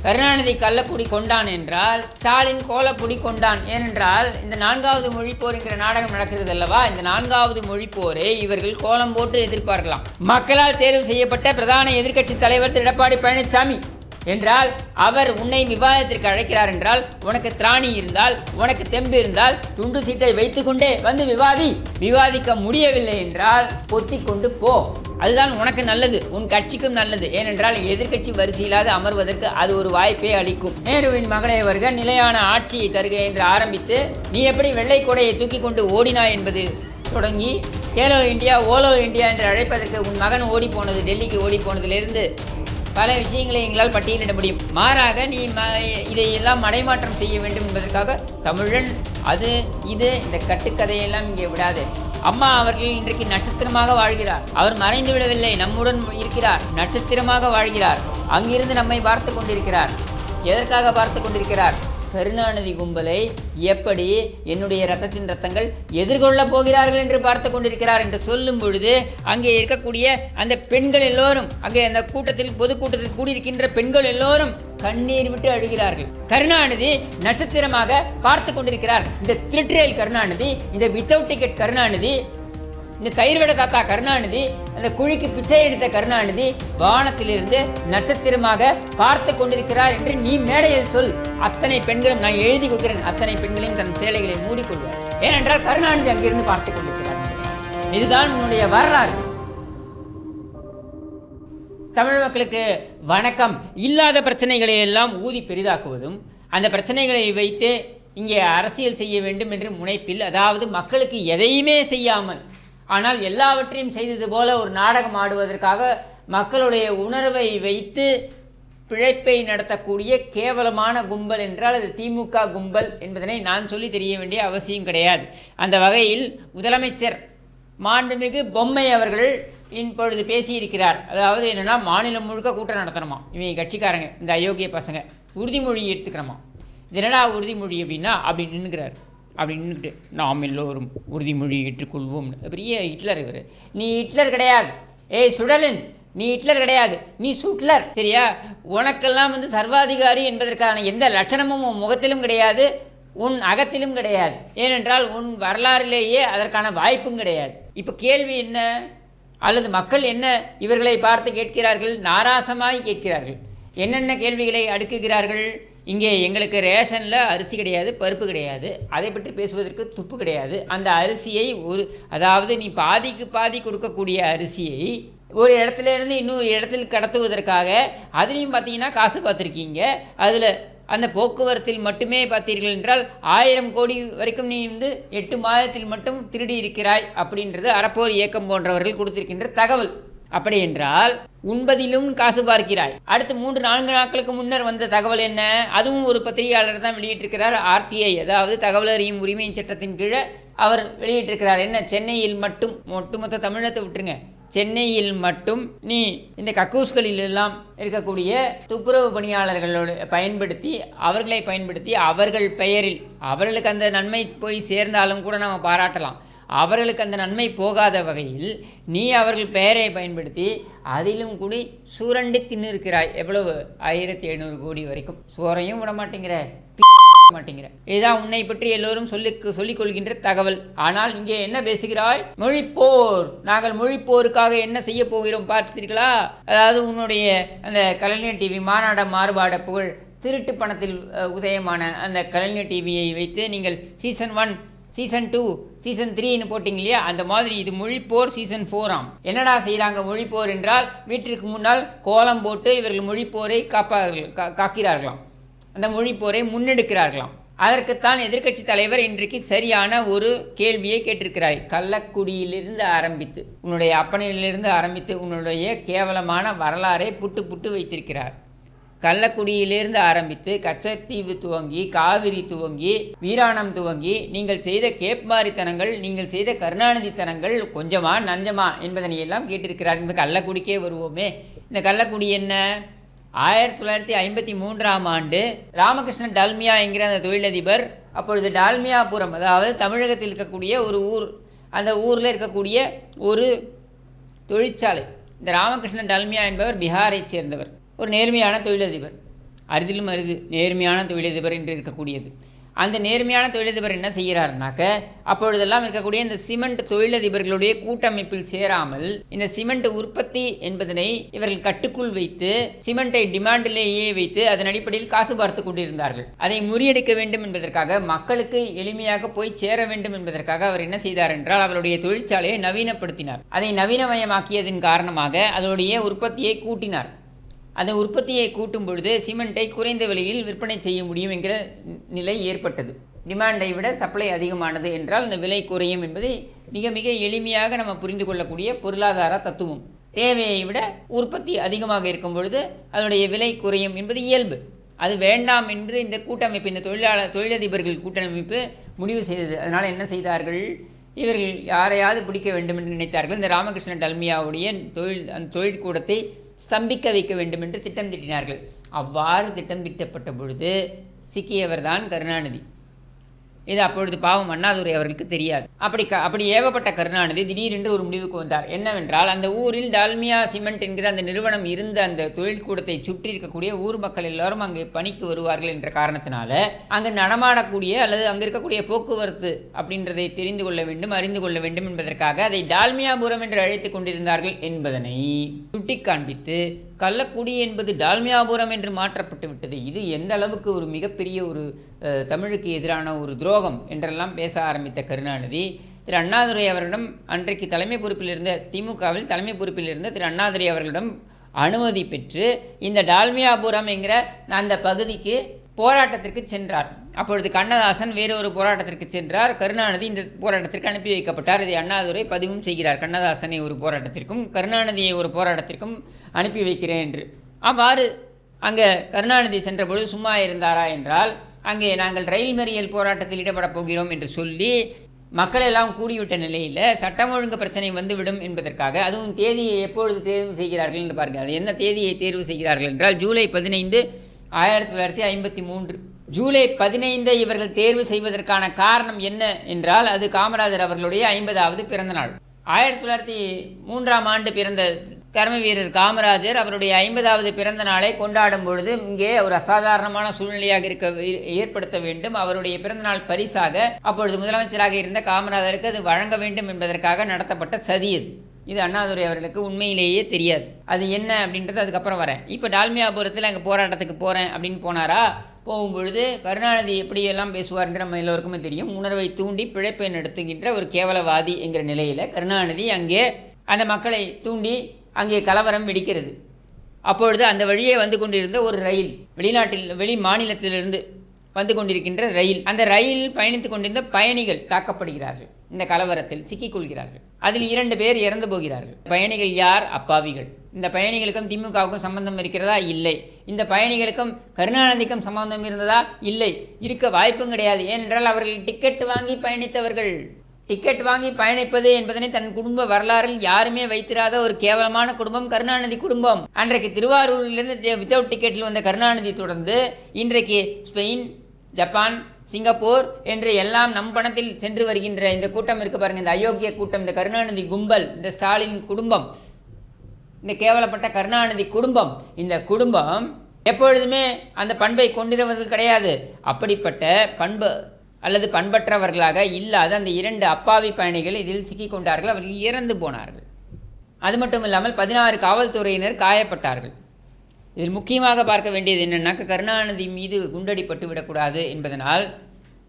கருணாநிதி கள்ளக்குடி கொண்டான் என்றால் ஸ்டாலின் கோலக்குடி கொண்டான். ஏனென்றால் இந்த 4வது மொழிப்போர் என்கிற நாடகம் நடக்கிறது அல்லவா, இந்த 4வது மொழிப்போரை இவர்கள் கோலம் போட்டு எதிர்பார்க்கலாம். மக்களால் தேர்வு செய்யப்பட்ட பிரதான எதிர்க்கட்சி தலைவர் திரு எடப்பாடி பழனிசாமி என்றால் அவர் உன்னை விவாதத்திற்கு அழைக்கிறார் என்றால், உனக்கு திராணி இருந்தால், உனக்கு தெம்பு இருந்தால் துண்டு சீட்டை வைத்துக்கொண்டே வந்து விவாதிக்க முடியவில்லை என்றால் பொத்தி கொண்டு போ. அதுதான் உனக்கு நல்லது, உன் கட்சிக்கும் நல்லது. ஏனென்றால் எதிர்க்கட்சி வரிசையில்லாது அமர்வதற்கு அது ஒரு வாய்ப்பை அளிக்கும். நேருவின் மகளே வருக, நிலையான ஆட்சியை தருக என்று ஆரம்பித்து நீ எப்படி வெள்ளை கொடையை தூக்கி கொண்டு ஓடினாய் என்பது தொடங்கி கேலோ இந்தியா ஓலோ இந்தியா என்று அழைப்பதற்கு உன் மகன் ஓடி போனது, டெல்லிக்கு ஓடி போனதிலிருந்து பல விஷயங்களை எங்களால் பட்டியலிட முடியும். மாறாக நீ இதையெல்லாம் மடைமாற்றம் செய்ய வேண்டும் என்பதற்காக தமிழன் அது இது இந்த கட்டுக்கதையெல்லாம் இங்கே விடாது. அம்மா அவர்கள் இன்றைக்கு நட்சத்திரமாக வாழ்கிறார். அவர் மறைந்து விடவில்லை, நம்முடன் இருக்கிறார், நட்சத்திரமாக வாழ்கிறார். அங்கிருந்து நம்மை பார்த்து கொண்டிருக்கிறார். எதற்காக பார்த்து கொண்டிருக்கிறார்? கருணாநிதி கும்பலை எப்படி என்னுடைய ரத்தத்தின் ரத்தங்கள் எதிர்கொள்ளப் போகிறார்கள் என்று பார்த்து கொண்டிருக்கிறார் என்று சொல்லும் பொழுது அங்கே இருக்கக்கூடிய அந்த பெண்கள் எல்லோரும், அங்கே அந்த பொதுக்கூட்டத்தில் கூடியிருக்கின்ற பெண்கள் எல்லோரும் கண்ணீர் விட்டு அழுகிறார்கள். கருணாநிதி நட்சத்திரமாக பார்த்து கொண்டிருக்கிறார். இந்த திருட்ரேல் கருணாநிதி, இந்த வித்தவுட் டிக்கெட் கருணாநிதி, இந்த தயிர்வட தாத்தா கருணாநிதி, அந்த குழிக்கு பிச்சை எடுத்த கருணாநிதி வானத்திலிருந்து நட்சத்திரமாக பார்த்து கொண்டிருக்கிறார் என்று நீ மேடையில் சொல். அத்தனை பெண்களும், நான் எழுதி கொடுக்கிறேன், அத்தனை பெண்களையும் தன் சேலைகளை மூடிக்கொள்வார். ஏனென்றால் கருணாநிதி அங்கிருந்து பார்த்து கொண்டிருக்கிறார். இதுதான் உன்னுடைய வரலாறு. தமிழ் மக்களுக்கு வணக்கம். இல்லாத பிரச்சனைகளை எல்லாம் ஊதி பெரிதாக்குவதும், அந்த பிரச்சனைகளை வைத்து இங்கே அரசியல் செய்ய வேண்டும் என்று முனைப்பில், அதாவது மக்களுக்கு எதையுமே செய்யாமல் ஆனால் எல்லாவற்றையும் செய்தது போல ஒரு நாடகம் ஆடுவதற்காக மக்களுடைய உணர்வை வைத்து பிழைப்பை நடத்தக்கூடிய கேவலமான கும்பல் என்றால் அது திமுக கும்பல் என்பதனை நான் சொல்லி தெரிய வேண்டிய அவசியம் கிடையாது. அந்த வகையில் முதலமைச்சர் மாண்புமிகு பொம்மை அவர்கள் இப்பொழுது பேசியிருக்கிறார். அதாவது என்னென்னா, மாநிலம் முழுக்க கூட்டம் நடத்தணுமா இவங்க கட்சிக்காரங்க, இந்த அயோக்கிய பசங்க, உறுதிமொழி எடுத்துக்கணுமா. இது என்னடா உறுதிமொழி அப்படின்னா அப்படி நின்றுக்கிறார். அப்படி நின்றுட்டு நாம் எல்லோரும் உறுதிமொழி ஏற்றுக்கொள்வோம். பெரிய ஹிட்லர் இவர். நீ ஹிட்லர் கிடையாது, ஏய் சுடலின், நீ ஹிட்லர் கிடையாது, நீ சுட்லர், சரியா? உனக்கெல்லாம் சர்வாதிகாரி என்பதற்கான எந்த லட்சணமும் உன் முகத்திலும் கிடையாது, உன் அகத்திலும் கிடையாது. ஏனென்றால் உன் வரலாறிலேயே அதற்கான வாய்ப்பும் கிடையாது. இப்போ கேள்வி என்ன, அல்லது மக்கள் என்ன இவர்களை பார்த்து கேட்கிறார்கள்? நாராசமாய் கேட்கிறார்கள். என்னென்ன கேள்விகளை அடுக்குகிறார்கள்? இங்கே எங்களுக்கு ரேஷனில் அரிசி கிடையாது, பருப்பு கிடையாது, அதை பற்றி பேசுவதற்கு துப்பு கிடையாது. அந்த அரிசியை அதாவது நீ பாதிக்கு பாதி கொடுக்கக்கூடிய அரிசியை ஒரு இடத்துலேருந்து இன்னொரு இடத்தில் கடத்துவதற்காக அதுலேயும் பார்த்தீங்கன்னா காசு பார்த்துருக்கீங்க. அதில் அந்த போக்குவரத்தில் மட்டுமே பார்த்தீர்கள் என்றால் 1000 கோடி வரைக்கும் நீ 8 மாதத்தில் மட்டும் திருடி இருக்கிறாய் அப்படின்றது அறப்போர் இயக்கம் போன்றவர்கள் கொடுத்திருக்கின்ற தகவல். அப்படி என்றால் உண்பதிலும் காசு பார்க்கிறாய். அடுத்து 3-4 நாட்களுக்கு முன்னர் வந்த தகவல் என்ன? அதுவும் ஒரு பத்திரிகையாளர் தான் வெளியிட்டிருக்கிறார். RTI, அதாவது தகவல் அறியும் உரிமையின் சட்டத்தின் கீழே அவர் வெளியிட்டிருக்கிறார். என்ன? சென்னையில் மட்டும், ஒட்டுமொத்த தமிழகத்தை விட்டுருங்க, சென்னையில் மட்டும் நீ இந்த கக்கூஸ்களில் எல்லாம் இருக்கக்கூடிய துப்புரவு பணியாளர்களோடு அவர்களை பயன்படுத்தி அவர்கள் பெயரில் அவர்களுக்கு அந்த நன்மை போய் சேர்ந்தாலும் கூட நம்ம பாராட்டலாம். அவர்களுக்கு அந்த நன்மை போகாத வகையில் நீ அவர்கள் பெயரை பயன்படுத்தி அதிலும் கூடி சுரண்டி தின்னு இருக்கிறாய். எவ்வளவு? 1700 கோடி வரைக்கும். சோறையும் விட மாட்டேங்கிற, மாட்டேங்கிற. இதுதான் உன்னை பற்றி எல்லோரும் சொல்லிக் கொள்கின்ற தகவல். ஆனால் இங்கே என்ன பேசுகிறாய்? மொழிப்போர். நாங்கள் மொழிப்போருக்காக என்ன செய்ய போகிறோம் பார்த்தீர்களா? அதாவது உன்னுடைய அந்த கலைஞர் டிவி மாநாட மாறுபாட புகழ் திருட்டு பணத்தில் உதயமான அந்த கலைஞர் டிவியை வைத்து நீங்கள் சீசன் 1 சீசன் 2 சீசன் 3ன்னு போட்டிங்க இல்லையா? அந்த மாதிரி இது மொழிப்போர் சீசன் 4 என்னடா செய்கிறாங்க மொழிப்போர் என்றால், வீட்டிற்கு முன்னால் கோலம் போட்டு இவர்கள் மொழிப்போரை காக்கிறார்களாம், அந்த மொழிப்போரை முன்னெடுக்கிறார்களாம். அதற்குத்தான் எதிர்க்கட்சி தலைவர் இன்றைக்கு சரியான ஒரு கேள்வியை கேட்டிருக்கிறாய். கள்ளக்குடியிலிருந்து ஆரம்பித்து, உன்னுடைய அப்பனையிலிருந்து ஆரம்பித்து உன்னுடைய கேவலமான வரலாறை புட்டு வைத்திருக்கிறார். கள்ளக்குடியிலிருந்து ஆரம்பித்து கச்சத்தீவு துவங்கி, காவிரி துவங்கி, வீராணம் துவங்கி நீங்கள் செய்த கேப்மாரித்தனங்கள், நீங்கள் செய்த கருணாநிதித்தனங்கள் கொஞ்சமா நஞ்சமா என்பதனை எல்லாம் கேட்டிருக்கிறார். இந்த கள்ளக்குடிக்கே வருவோமே. இந்த கள்ளக்குடி என்ன? 1953ஆம் ஆண்டு ராமகிருஷ்ணன் டால்மியா என்கிற அந்த தொழிலதிபர், அப்பொழுது டால்மியாபுரம், அதாவது தமிழகத்தில் இருக்கக்கூடிய ஒரு ஊர், அந்த ஊரில் இருக்கக்கூடிய ஒரு தொழிற்சாலை. இந்த ராமகிருஷ்ணன் டால்மியா என்பவர் பீகாரை சேர்ந்தவர், ஒரு நேர்மையான தொழிலதிபர். அரிதிலும் அரிது நேர்மையான தொழிலதிபர் என்று இருக்கக்கூடியது. அந்த நேர்மையான தொழிலதிபர் என்ன செய்கிறாருனாக்க, அப்பொழுதெல்லாம் இருக்கக்கூடிய இந்த சிமெண்ட் தொழிலதிபர்களுடைய கூட்டமைப்பில் சேராமல் இந்த சிமெண்ட் உற்பத்தி என்பதனை இவர்கள் கட்டுக்குள் வைத்து சிமெண்டை டிமாண்டிலேயே வைத்து அதன் அடிப்படையில் காசு பார்த்து கொண்டிருந்தார்கள். அதை முறியடிக்க வேண்டும் என்பதற்காக, மக்களுக்கு எளிமையாக போய் சேர வேண்டும் என்பதற்காக அவர் என்ன செய்தார் என்றால், அவருடைய தொழிற்சாலையை நவீனப்படுத்தினார். அதை நவீனமயமாக்கியதன் காரணமாக அதனுடைய உற்பத்தியை கூட்டினார். அந்த உற்பத்தியை கூட்டும் பொழுது சிமெண்ட்டை குறைந்த விலையில் விற்பனை செய்ய முடியும் என்கிற நிலை ஏற்பட்டது. டிமாண்டை விட சப்ளை அதிகமானது என்றால் அந்த விலை குறையும் என்பதை மிக மிக எளிமையாக நம்ம புரிந்து கொள்ளக்கூடிய பொருளாதார தத்துவம். தேவையை விட உற்பத்தி அதிகமாக இருக்கும் பொழுது அதனுடைய விலை குறையும் என்பது இயல்பு. அது வேண்டாம் என்று இந்த கூட்டமைப்பு, இந்த தொழிலதிபர்கள் கூட்டமைப்பு முடிவு செய்தது. அதனால் என்ன செய்தார்கள், இவர்கள் யாரையாவது பிடிக்க வேண்டும் என்று நினைத்தார்கள். இந்த ராமகிருஷ்ண டல்மியாவுடைய அந்த தொழிற்கூடத்தை ஸ்தம்பிக்க வைக்க வேண்டும் என்று திட்டம் தீட்டினார்கள். அவ்வாறு திட்டம் தீட்டப்பட்ட பொழுது சிக்கியவர் தான் கருணாநிதி. இது அப்பொழுது பாவம் அண்ணாதுரை அவர்களுக்கு தெரியாது. அப்படி ஏவப்பட்ட கருணாநிதி திடீரென்று ஒரு முடிவுக்கு வந்தார். என்னவென்றால், அந்த ஊரில் டால்மியா சிமெண்ட் என்கிற அந்த நிறுவனம் இருந்த அந்த தொழிற்கூடத்தை சுற்றி இருக்கக்கூடிய ஊர் மக்கள் எல்லாரும் அங்கே பணிக்கு வருவார்கள் என்ற காரணத்தினால அங்கு நடமாடக்கூடிய அல்லது அங்கே இருக்கக்கூடிய போக்குவரத்து அப்படின்றதை தெரிந்து கொள்ள வேண்டும், அறிந்து கொள்ள வேண்டும் என்பதற்காக அதை டால்மியாபுரம் என்று அழைத்துக் கொண்டிருந்தார்கள் என்பதனை சுட்டி காண்பித்து கள்ளக்குடி என்பது டால்மியாபுரம் என்று மாற்றப்பட்டு விட்டது. இது எந்த அளவுக்கு ஒரு மிகப்பெரிய ஒரு தமிழுக்கு எதிரான ஒரு துரோகம் என்றெல்லாம் பேச ஆரம்பித்த கருணாநிதி திரு அண்ணாதுரை அவரிடம், அன்றைக்கு தலைமை பொறுப்பில் இருந்த திமுகவில் தலைமை பொறுப்பில் இருந்த திரு அண்ணாதுரை அவர்களிடம் அனுமதி பெற்று இந்த டால்மியாபுரம் என்கிற அந்த பகுதிக்கு போராட்டத்திற்கு சென்றார். அப்பொழுது கண்ணதாசன் வேறொரு போராட்டத்திற்கு சென்றார். கருணாநிதி இந்த போராட்டத்திற்கு அனுப்பி வைக்கப்பட்டார். இதை அண்ணாதுரை பதிவும் செய்கிறார். கண்ணதாசனை ஒரு போராட்டத்திற்கும் கருணாநிதியை ஒரு போராட்டத்திற்கும் அனுப்பி வைக்கிறேன் என்று. அவ்வாறு அங்கே கருணாநிதி சென்ற பொழுது சும்மா இருந்தாரா என்றால், அங்கே நாங்கள் ரயில் மறியல் போராட்டத்தில் ஈடுபடப் போகிறோம் என்று சொல்லி மக்கள் எல்லாம் கூடிவிட்ட நிலையில் சட்டம் ஒழுங்கு பிரச்சனை வந்துவிடும் என்பதற்காக, அதுவும் தேதியை எப்பொழுது தேர்வு செய்கிறார்கள் என்று பாருங்கள். அது என்ன தேதியை தேர்வு செய்கிறார்கள் என்றால், ஜூலை 15, 1953. ஜூலை 15 இவர்கள் தேர்வு செய்வதற்கான காரணம் என்ன என்றால், அது காமராஜர் அவர்களுடைய 50வது பிறந்த நாள். 1903ஆம் ஆண்டு பிறந்த கர்ம வீரர் காமராஜர் அவருடைய 50வது பிறந்த நாளை கொண்டாடும் பொழுது இங்கே ஒரு அசாதாரணமான சூழ்நிலையாக ஏற்படுத்த வேண்டும். அவருடைய பிறந்தநாள் பரிசாக அப்பொழுது முதலமைச்சராக இருந்த காமராஜருக்கு அது வழங்க வேண்டும் என்பதற்காக நடத்தப்பட்ட சதி அது. இது அண்ணாதுரை அவர்களுக்கு உண்மையிலேயே தெரியாது. அது என்ன அப்படின்றது அதுக்கப்புறம் வரேன். இப்போ டால்மியாபுரத்தில் அங்கே போராட்டத்துக்கு போகிறேன் அப்படின்னு போனாரா? போகும்பொழுது கருணாநிதி எப்படியெல்லாம் பேசுவார் என்று நம்ம எல்லோருக்குமே தெரியும். உணர்வை தூண்டி பிழைப்பை நடத்துகின்ற ஒரு கேவலவாதி என்கிற நிலையில் கருணாநிதி அங்கே அந்த மக்களை தூண்டி அங்கே கலவரம் வெடிக்கிறது. அப்பொழுது அந்த வழியே வந்து கொண்டிருந்த ஒரு ரயில், வெளி மாநிலத்திலிருந்து வந்து கொண்டிருக்கின்ற ரயில், அந்த ரயில் பயணித்து கொண்டிருந்த பயணிகள் தாக்கப்படுகிறார்கள். இந்த கலவரத்தில் சிக்கிக்கொள்கிறார்கள். அதில் 2 பேர் இறந்து போகிறார்கள். பயணிகள் யார்? அப்பாவிகள். இந்த பயணிகளுக்கும் திமுகவுக்கும் சம்பந்தம் இருக்கிறதா? இல்லை. இந்த பயணிகளுக்கும் கருணாநிதிக்கும் சம்பந்தம் இருந்ததா? இல்லை. இருக்க வாய்ப்பும் கிடையாது. ஏனென்றால் அவர்கள் டிக்கெட் வாங்கி பயணித்தவர்கள். டிக்கெட் வாங்கி பயணிப்பது என்பதனை தன் குடும்ப வரலாறில் யாருமே வைத்திராத ஒரு கேவலமான குடும்பம் கருணாநிதி குடும்பம். அன்றைக்கு திருவாரூரிலிருந்து வித்தவுட் டிக்கெட்டில் வந்த கருணாநிதி தொடர்ந்து இன்றைக்கு ஸ்பெயின், ஜப்பான், சிங்கப்பூர் என்று எல்லாம் நம் பணத்தில் சென்று வருகின்ற இந்த கூட்டம் இருக்குது பாருங்கள். இந்த அயோக்கிய கூட்டம், இந்த கருணாநிதி கும்பல், இந்த ஸ்டாலின் குடும்பம், இந்த கேவலப்பட்ட கருணாநிதி குடும்பம், இந்த குடும்பம் எப்பொழுதுமே அந்த பண்பை கொண்டிருவது கிடையாது. அப்படிப்பட்ட பண்பு அல்லது பண்பற்றவர்களாக இல்லாத அந்த 2 அப்பாவி பயணிகள் இதில் சிக்கிக்கொண்டார்கள். அவர்கள் இறந்து போனார்கள். அது மட்டும் இல்லாமல் 16 காவல்துறையினர் காயப்பட்டார்கள். இதில் முக்கியமாக பார்க்க வேண்டியது என்னென்னாக்க, கருணாநிதி மீது குண்டடிப்பட்டு விடக்கூடாது என்பதனால்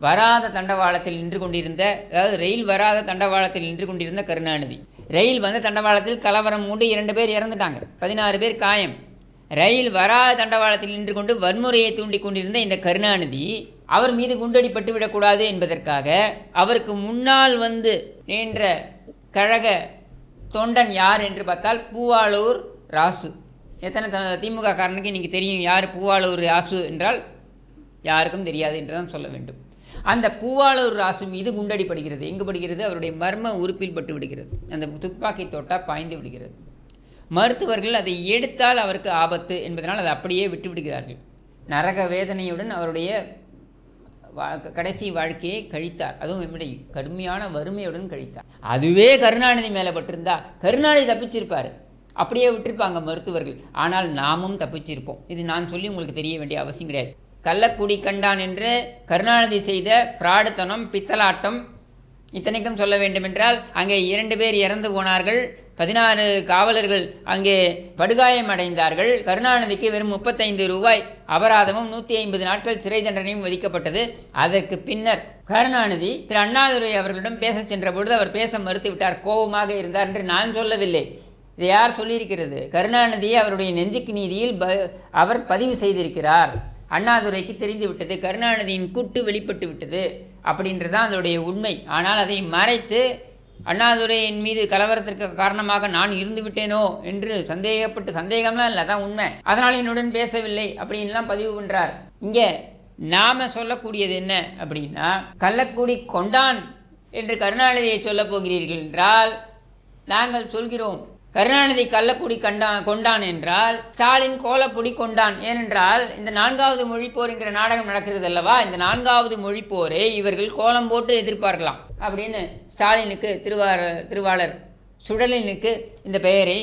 வராத தண்டவாளத்தில் நின்று கொண்டிருந்த, அதாவது ரயில் வராத தண்டவாளத்தில் நின்று கொண்டிருந்த கருணாநிதி, ரயில் வந்த தண்டவாளத்தில் கலவரம் மூண்டு 2 பேர் இறந்துட்டாங்க, 16 பேர் காயம். ரயில் வராத தண்டவாளத்தில் நின்று கொண்டு வன்முறையை தூண்டி கொண்டிருந்த இந்த கருணாநிதி அவர் மீது குண்டடிப்பட்டு விடக்கூடாது என்பதற்காக அவருக்கு முன்னால் வந்து நின்ற கழக தொண்டன் யார் என்று பார்த்தால் பூவாளூர் ராசு. எத்தனை திமுக காரனுக்கு இன்றைக்கி தெரியும் யார் பூவாளூர் ராசு என்றால்? யாருக்கும் தெரியாது என்று தான் சொல்ல வேண்டும். அந்த பூவாளூர் ராசு மீது குண்டடிப்படுகிறது. எங்கு படுகிறது? அவருடைய மர்ம உறுப்பில் பட்டு விடுகிறது. அந்த துப்பாக்கி தோட்டா பாய்ந்து விடுகிறது. மருத்துவர்கள் அதை எடுத்தால் அவருக்கு ஆபத்து என்பதனால் அதை அப்படியே விட்டு விடுகிறார்கள். நரக வேதனையுடன் அவருடைய கடைசி வாழ்க்கையை கழித்தார். அதுவும் எப்படி கடுமையான வறுமையுடன் கழித்தார். அதுவே கருணாநிதி மேலே பட்டிருந்தா கருணாநிதி தப்பிச்சிருப்பார். அப்படியே விட்டுருப்பாங்க மருத்துவர்கள். ஆனால் நாமும் தப்பிச்சிருப்போம். இது நான் சொல்லி உங்களுக்கு தெரிய வேண்டிய அவசியம் கிடையாது. கள்ளக்குடி கண்டான் என்று கருணாநிதி செய்த ஃப்ராடுத்தனம், பித்தலாட்டம், இத்தனைக்கும் சொல்ல வேண்டுமென்றால் அங்கே 2 பேர் இறந்து போனார்கள், 16 காவலர்கள் அங்கே படுகாயம் அடைந்தார்கள். கருணாநிதிக்கு வெறும் 35 ரூபாய் அபராதமும் 150 நாட்கள் சிறை தண்டனையும் விதிக்கப்பட்டது. அதற்கு பின்னர் கருணாநிதி திரு அண்ணாதுரை அவர்களிடம் பேச சென்ற பொழுது அவர் பேச மறுத்துவிட்டார், கோபமாக இருந்தார் என்று நான் சொல்லவில்லை. இதை யார் சொல்லியிருக்கிறது? கருணாநிதியை அவருடைய நெஞ்சுக்கு நீதியில் அவர் பதிவு செய்திருக்கிறார். அண்ணாதுரைக்கு தெரிந்து விட்டது, கருணாநிதியின் கூட்டு வெளிப்பட்டு விட்டது அப்படின்றதான் அதனுடைய உண்மை. ஆனால் அதை மறைத்து அண்ணாதுரையின் மீது கலவரத்திற்கு காரணமாக நான் இருந்து விட்டேனோ என்று சந்தேகம்லாம் இல்லை, அதான் உண்மை, அதனால் என்னுடன் பேசவில்லை அப்படின்லாம் பதிவு பண்ணுறார். இங்கே நாம் சொல்லக்கூடியது என்ன அப்படின்னா, கள்ளக்குடி கொண்டான் என்று கருணாநிதியை சொல்ல போகிறீர்கள் என்றால் நாங்கள் சொல்கிறோம், கருணாநிதி கள்ளக்குடி கொண்டான் என்றால் ஸ்டாலின் கோலப்பொடி கொண்டான். ஏனென்றால் இந்த 4வது மொழிப்போர் என்கிற நாடகம் நடக்கிறது அல்லவா, இந்த 4வது மொழிப்போரை இவர்கள் கோலம் போட்டு எதிர்பார்க்கலாம் அப்படின்னு ஸ்டாலினுக்கு திருவாளர் சுடலினுக்கு இந்த பெயரை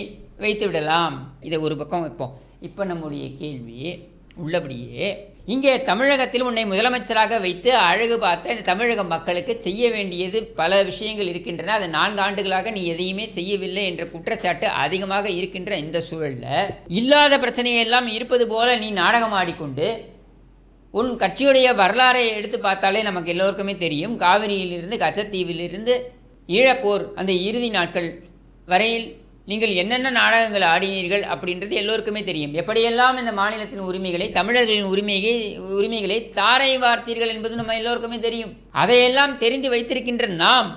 வைத்து விடலாம். இதை ஒரு பக்கம் வைப்போம். இப்போ நம்முடைய கேள்வி உள்ளபடியே, இங்கே தமிழகத்தில் உன்னை முதலமைச்சராக வைத்து அழகு பார்த்த இந்த தமிழக மக்களுக்கு செய்ய வேண்டியது பல விஷயங்கள் இருக்கின்றன. அது 4 ஆண்டுகளாக நீ எதையுமே செய்யவில்லை என்ற குற்றச்சாட்டு அதிகமாக இருக்கின்ற இந்த சூழலில் இல்லாத பிரச்சனையெல்லாம் இருப்பது போல நீ நாடகம் ஆடிக்கொண்டு உன் கட்சியுடைய வரலாறை எடுத்து பார்த்தாலே நமக்கு எல்லோருக்குமே தெரியும். காவிரியிலிருந்து கச்சத்தீவிலிருந்து ஈழப்போர் அந்த இறுதி நாட்கள் வரையில் நீங்கள் என்னென்ன நாடகங்கள் ஆடினீர்கள் அப்படின்றது எல்லோருக்குமே தெரியும். எப்படியெல்லாம் இந்த மாநிலத்தின் உரிமைகளை, தமிழர்களின் உரிமைகளை தாரை வார்த்தீர்கள் என்பது நம்ம எல்லோருக்குமே தெரியும். அதையெல்லாம் தெரிந்து வைத்திருக்கின்ற நாம்,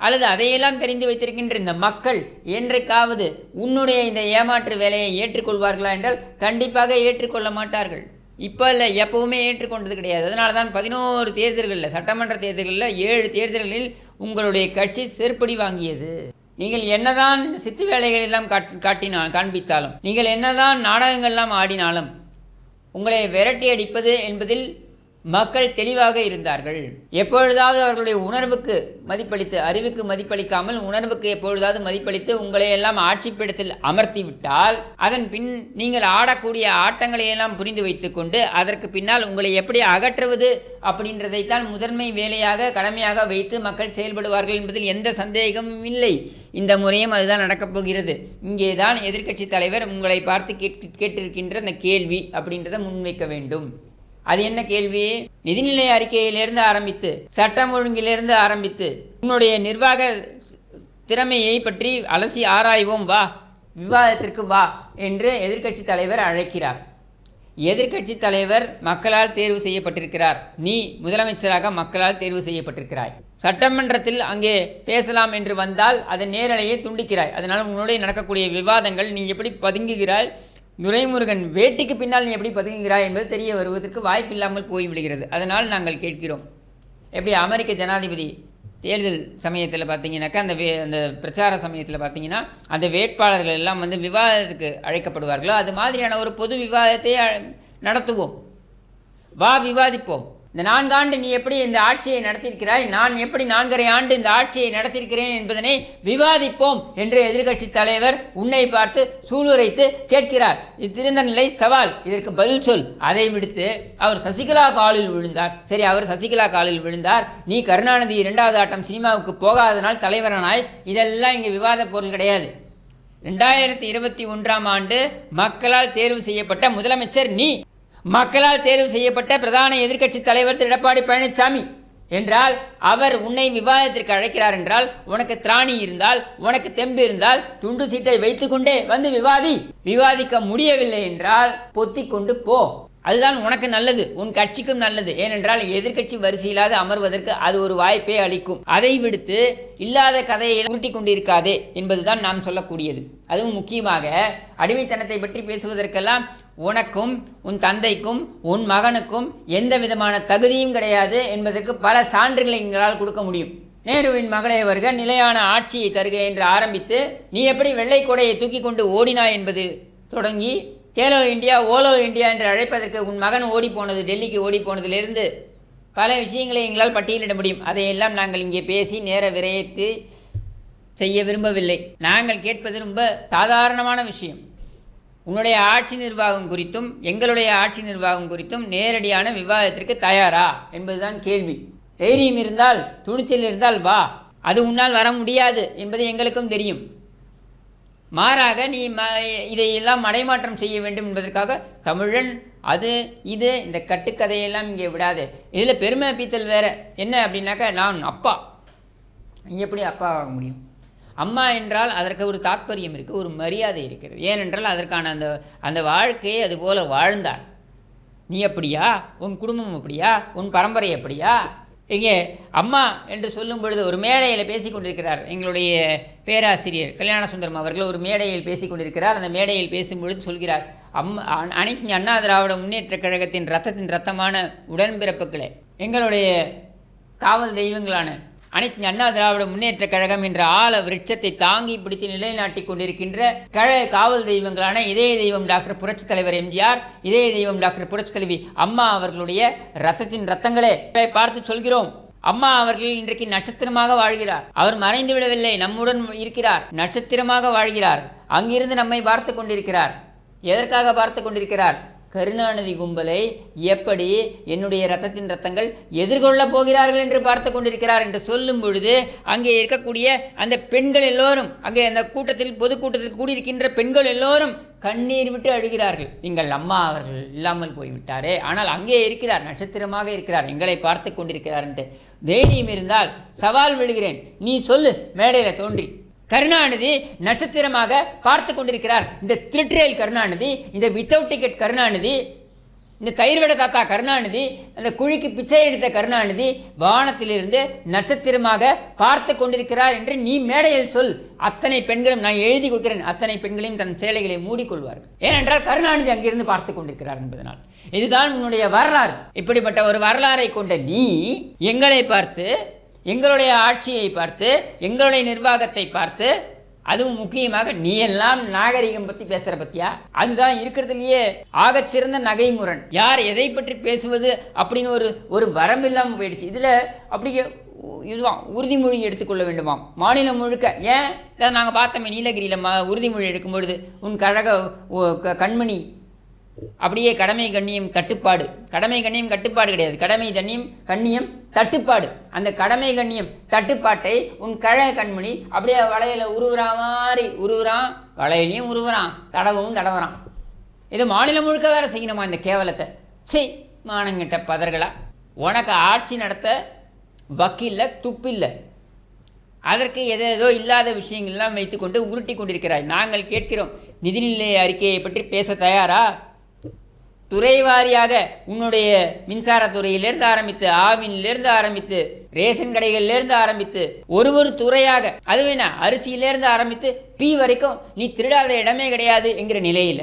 அல்லது அதையெல்லாம் தெரிந்து வைத்திருக்கின்ற இந்த மக்கள் என்றைக்காவது உன்னுடைய இந்த ஏமாற்று வேலையை ஏற்றுக்கொள்வார்களா என்றால் கண்டிப்பாக ஏற்றுக்கொள்ள மாட்டார்கள். இப்போ இல்லை, எப்பவுமே ஏற்றுக்கொண்டது கிடையாது. அதனால தான் 11 தேர்தல்களில், சட்டமன்ற தேர்தல்களில் 7 தேர்தல்களில் உங்களுடைய கட்சி செருப்படி வாங்கியது. நீங்கள் என்னதான் இந்த சித்து வேலைகள் எல்லாம் காண்பித்தாலும், நீங்கள் என்னதான் நாடகங்கள்லாம் ஆடினாலும் உங்களை விரட்டி அடிப்பது என்பதில் மக்கள் தெளிவாக இருந்தார்கள். எப்பொழுதாவது அவர்களுடைய உணர்வுக்கு மதிப்பளித்து, அறிவுக்கு மதிப்பளிக்காமல் உணர்வுக்கு எப்பொழுதாவது மதிப்பளித்து உங்களை எல்லாம் ஆட்சிப்பிடத்தில் அமர்த்தி விட்டால், அதன் பின் நீங்கள் ஆடக்கூடிய ஆட்டங்களை எல்லாம் புரிந்து வைத்துக்கொண்டு அதற்கு பின்னால் உங்களை எப்படி அகற்றுவது அப்படின்றதைத்தான் முதன்மை வேலையாக, கடமையாக வைத்து மக்கள் செயல்படுவார்கள் என்பதில் எந்த சந்தேகமும் இல்லை. இந்த முறையும் அதுதான் நடக்கப் போகிறது. இங்கே தான் எதிர்க்கட்சி தலைவர் உங்களை பார்த்து கேட்டிருக்கின்ற அந்த கேள்வி அப்படின்றத முன்வைக்க வேண்டும். அது என்ன கேள்வி? நிதிநிலை அறிக்கையிலிருந்து ஆரம்பித்து, சட்டம் ஒழுங்கிலிருந்து ஆரம்பித்து, உன்னுடைய நிர்வாக திறமையை பற்றி அலசி ஆராய்வோம், வா விவாதத்திற்கு வா என்று எதிர்க்கட்சி தலைவர் அழைக்கிறார். எதிர்க்கட்சி தலைவர் மக்களால் தேர்வு செய்யப்பட்டிருக்கிறார். நீ முதலமைச்சராக மக்களால் தேர்வு செய்யப்பட்டிருக்கிறாய். சட்டமன்றத்தில் அங்கே பேசலாம் என்று வந்தால் அதை நேரலையே துண்டிக்கிறாய். அதனால் உன்னுடைய நடக்கக்கூடிய விவாதங்கள் நீ எப்படி பதுங்குகிறாய், துரைமுருகன் வேட்டிக்கு பின்னால் நீ எப்படி பதுங்குகிறாய் என்பது தெரிய வருவதற்கு வாய்ப்பில்லாமல் போய்விடுகிறது. அதனால் நாங்கள் கேட்கிறோம், எப்படி அமெரிக்க ஜனாதிபதி தேர்தல் சமயத்தில் பார்த்தீங்கன்னாக்கா, அந்த பிரச்சார சமயத்தில் பார்த்தீங்கன்னா அந்த வேட்பாளர்கள் எல்லாம் விவாதத்துக்கு அழைக்கப்படுவார்களோ, அது மாதிரியான ஒரு பொது விவாதத்தை நடத்துவோம், வா விவாதிப்போம். இந்த 4 ஆண்டு நீ எப்படி இந்த ஆட்சியை நடத்தியிருக்கிறாய், நான் எப்படி 4.5 ஆண்டு இந்த ஆட்சியை நடத்தியிருக்கிறேன் என்பதனை விவாதிப்போம் என்று எதிர்க்கட்சி தலைவர் உன்னை பார்த்து சூளுரைத்து கேட்கிறார். இது திறந்த நிலை சவால், இதற்கு பதில் சொல். அதை விடுத்து அவர் சசிகலா காலில் விழுந்தார். சரி, அவர் சசிகலா காலில் விழுந்தார், நீ கருணாநிதி 2வது ஆட்டம் சினிமாவுக்கு போகாதனால் தலைவரானாய், இதெல்லாம் இங்கே விவாத பொருள் கிடையாது. 2021ஆம் ஆண்டு மக்களால் தேர்வு செய்யப்பட்ட முதலமைச்சர் நீ, மக்களால் தேர்வு செய்யப்பட்ட பிரதான எதிர்க்கட்சி தலைவர் திரு எடப்பாடி பழனிசாமி என்றால் அவர் உன்னை விவாதத்திற்கு அழைக்கிறார் என்றால், உனக்கு திராணி இருந்தால், உனக்கு தெம்பு இருந்தால் துண்டு சீட்டை வைத்துக்கொண்டே வந்து விவாதிக்க முடியவில்லை என்றால் பொத்தி கொண்டு போ. அதுதான் உனக்கு நல்லது, உன் கட்சிக்கும் நல்லது. ஏனென்றால் எதிர்க்கட்சி வரிசையில்லாது அமர்வதற்கு அது ஒரு வாய்ப்பை அளிக்கும். அதை விடுத்து இல்லாத கதையை உருட்டி கொண்டிருக்காதே என்பதுதான் நாம் சொல்லக்கூடியது. அதுவும் முக்கியமாக அடிமைத்தனத்தை பற்றி பேசுவதற்கெல்லாம் உனக்கும் உன் தந்தைக்கும் உன் மகனுக்கும் எந்த விதமான தகுதியும் கிடையாது என்பதற்கு பல சான்றுகளை எங்களால் கொடுக்க முடியும். நேருவின் மகளே வருக, நிலையான ஆட்சியை தருக என்று ஆரம்பித்து நீ எப்படி வெள்ளை கொடையை தூக்கி கொண்டு ஓடினாய் என்பது தொடங்கி கேலோ இந்தியா, ஓலோ இந்தியா என்று அழைப்பதற்கு உன் மகன் ஓடிப்போனது, டெல்லிக்கு ஓடிப்போனதிலிருந்து பல விஷயங்களை எங்களால் பட்டியலிட முடியும். அதையெல்லாம் நாங்கள் இங்கே பேசி நேர விரயத்து செய்ய விரும்பவில்லை. நாங்கள் கேட்பது ரொம்ப சாதாரணமான விஷயம். உன்னுடைய ஆட்சி நிர்வாகம் குறித்தும் எங்களுடைய ஆட்சி நிர்வாகம் குறித்தும் நேரடியான விவாதத்திற்கு தயாரா என்பதுதான் கேள்வி. தைரியம் இருந்தால், துணிச்சல் இருந்தால் வா. அது உன்னால் வர முடியாது என்பது எங்களுக்கும் தெரியும். மாறாக நீ இதையெல்லாம் மடைமாற்றம் செய்ய வேண்டும் என்பதற்காக தமிழன் அது இது இந்த கட்டுக்கதையெல்லாம் இங்கே விடாது. இதில் பெருமை பீத்தல் வேறு. என்ன அப்படின்னாக்கா, நான் அப்பா, எப்படி அப்பா ஆக முடியும்? அம்மா என்றால் அதற்கு ஒரு தாத்பரியம் இருக்குது, ஒரு மரியாதை இருக்கிறது. ஏனென்றால் அதற்கான அந்த வாழ்க்கையை அதுபோல் வாழ்ந்தார். நீ அப்படியா? உன் குடும்பம் அப்படியா? உன் பரம்பரை அப்படியா? இங்கே அம்மா என்று சொல்லும் பொழுது ஒரு மேடையில் பேசி கொண்டிருக்கிறார் எங்களுடைய பேராசிரியர் கல்யாண சுந்தரம் அவர்கள். ஒரு மேடையில் பேசி கொண்டிருக்கிறார். அந்த மேடையில் பேசும்பொழுது சொல்கிறார், அனைத்து அண்ணா திராவிட முன்னேற்ற கழகத்தின் ரத்தமான உடன்பிறப்புகளே, எங்களுடைய காவல் தெய்வங்களான அனைத்து அண்ணா திராவிட முன்னேற்ற கழகம் என்ற ஆல விருட்சத்தை தாங்கி பிடித்து நிலைநாட்டி கொண்டிருக்கின்ற கழக காவல் தெய்வங்களான இதய தெய்வம் டாக்டர் புரட்சித் தலைவர் எம்ஜிஆர், இதய தெய்வம் டாக்டர் புரட்சித் தலைவி அம்மா அவர்களுடைய ரத்தங்களே பார்த்து சொல்கிறோம். அம்மா அவர்கள் இன்றைக்கு நட்சத்திரமாக வாழ்கிறார். அவர் மறைந்து விடவில்லை, நம்முடன் இருக்கிறார், நட்சத்திரமாக வாழ்கிறார். அங்கிருந்து நம்மை பார்த்து கொண்டிருக்கிறார். எதற்காக பார்த்து கொண்டிருக்கிறார்? கருணாநிதி கும்பலை எப்படி என்னுடைய ரத்தங்கள் எதிர்கொள்ளப் போகிறார்கள் என்று பார்த்து கொண்டிருக்கிறார் என்று சொல்லும் பொழுது, அங்கே இருக்கக்கூடிய அந்த பெண்கள் எல்லோரும், அங்கே அந்த பொதுக்கூட்டத்தில் கூடியிருக்கின்ற பெண்கள் எல்லோரும் கண்ணீர் விட்டு அழுகிறார்கள். எங்கள் அம்மா அவர்கள் இல்லாமல் போய்விட்டாரே, ஆனால் அங்கே இருக்கிறார், நட்சத்திரமாக இருக்கிறார், எங்களை பார்த்து கொண்டிருக்கிறார் என்று. தைரியம் இருந்தால் சவால் விழுகிறேன், நீ சொல்லு மேடையில் தோன்றி. கருணாநிதி நட்சத்திரமாக பார்த்து கொண்டிருக்கிறார். இந்த திருட்ரேல் கருணாநிதி, இந்த வித்தவுட் டிக்கெட் கருணாநிதி, இந்த தயிர்வட தாத்தா கருணாநிதி, அந்த குழிக்கு பிச்சை எடுத்த கருணாநிதி வானத்திலிருந்து நட்சத்திரமாக பார்த்து கொண்டிருக்கிறார் என்று நீ மேடையில் சொல். அத்தனை பெண்களும், நான் எழுதி கொடுக்கிறேன், அத்தனை பெண்களையும் தன் சேலைகளை மூடிக்கொள்வார்கள். ஏனென்றால் கருணாநிதி அங்கிருந்து பார்த்து கொண்டிருக்கிறார் என்பதனால். இதுதான் உன்னுடைய வரலாறு. இப்படிப்பட்ட ஒரு வரலாறை கொண்ட நீ எங்களை பார்த்து, எங்களுடைய ஆட்சியை பார்த்து, எங்களுடைய நிர்வாகத்தை பார்த்து, அதுவும் முக்கியமாக நீ எல்லாம் நாகரிகம் பற்றி பேசுகிற பற்றியா? அதுதான் இருக்கிறதுலையே ஆகச்சிறந்த நகைமுரண். யார் எதை பற்றி பேசுவது அப்படின்னு ஒரு வரம்பில்லாமல் போயிடுச்சு. இதில் அப்படியே இதுதான் உறுதிமொழி எடுத்துக்கொள்ள வேண்டுமாம் மாநிலம் முழுக்க. ஏன் நாங்கள் பார்த்தோமே நீலகிரியில் உறுதிமொழி எடுக்கும்பொழுது, உன் கழக கண்மணி அப்படியே கடமை கண்ணியம் தட்டுப்பாடு, கடமை கண்ணியம் கட்டுப்பாடு கிடையாது, கடமை கண்ணியம் தட்டுப்பாடு. அந்த கடமை கண்ணியம் தட்டுப்பாட்டை உன் கழக கண்மணி அப்படியே வளையல உருவுறா மாதிரி உருவுறான், வளையலையும் உருவுறான், தடவுறான். இது மாநிலம் முழுக்க வேற செய்யணுமா இந்த கேவலத்தை? சரி, மானங்கிட்ட பதர்களா. உனக்கு ஆட்சி நடத்த வக்கில்லை, துப்பில்லை. அதற்கு ஏதேதோ இல்லாத விஷயங்கள்லாம் வைத்துக்கொண்டு உருட்டி கொண்டிருக்கிறாய். நாங்கள் கேட்கிறோம், நிதிநிலை அறிக்கையை பற்றி பேச தயாரா? துறை வாரியாக உன்னுடைய மின்சாரத்துறையிலிருந்து ஆரம்பித்து, ஆவினிலிருந்து ஆரம்பித்து, ரேஷன் கடைகளிலிருந்து ஆரம்பித்து, ஒரு துறையாக, அது வேணா அரிசியிலேருந்து ஆரம்பித்து பி வரைக்கும் நீ திருடாத இடமே கிடையாது என்கிற நிலையில்,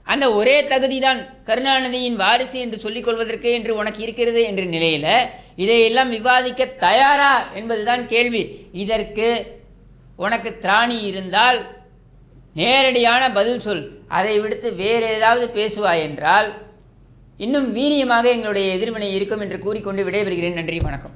அந்த ஒரே தகுதி தான் கருணாநிதியின் வாரிசு என்று சொல்லிக் கொள்வதற்கு என்று உனக்கு இருக்கிறது என்ற நிலையில் இதையெல்லாம் விவாதிக்க தயாரா என்பதுதான் கேள்வி. இதற்கு உனக்கு திராணி இருந்தால் நேரடியான பதில் சொல். அதை விடுத்து வேறு ஏதாவது பேசுவாய் என்றால் இன்னும் வீரியமாக எங்களுடைய எதிர்வினை இருக்கும் என்று கூறிக்கொண்டு விடைபெறுகிறேன். நன்றி, வணக்கம்.